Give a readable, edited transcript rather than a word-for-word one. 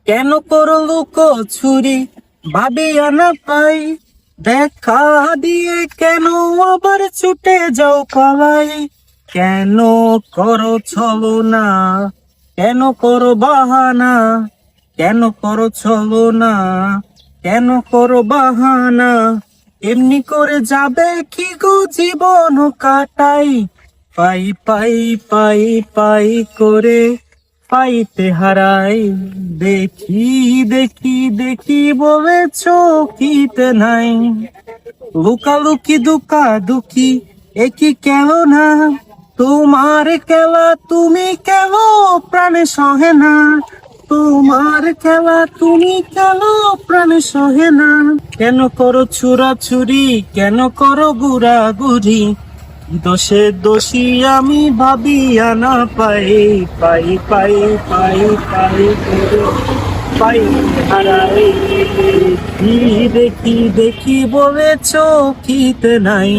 কেন করো লুকোচুরি ভাবিয়া না পাই, দেখা দিয়ে কেন আবার ছুটে যাও পালাই। কেন করো ছলনা, কেন করো বাহানা, কেন করো ছলনা, কেন করো বাহানা। এমনি করে যাবে কি গো জীবন কাটাই, পাই পাই পাই পাই করে পাইতে হারাই। দেখি দেখি দেখি বলে চোখিতে নাই, লুকালুকি দুকা দুকি একই কেন না। তোমার খেলা তুমি কেন প্রাণে সহে না, তোমার খেলা তুমি কেন প্রাণে সহে না। কেন করো ছুরাছুরি, কেন করো গুড়াগুড়ি, দোষে দোষী আমি ভাবিয়া না পাই, পাই পাই পাই পাই করে পাই হারাই। দেখি দেখি দেখি বলে চোখিতে নাই।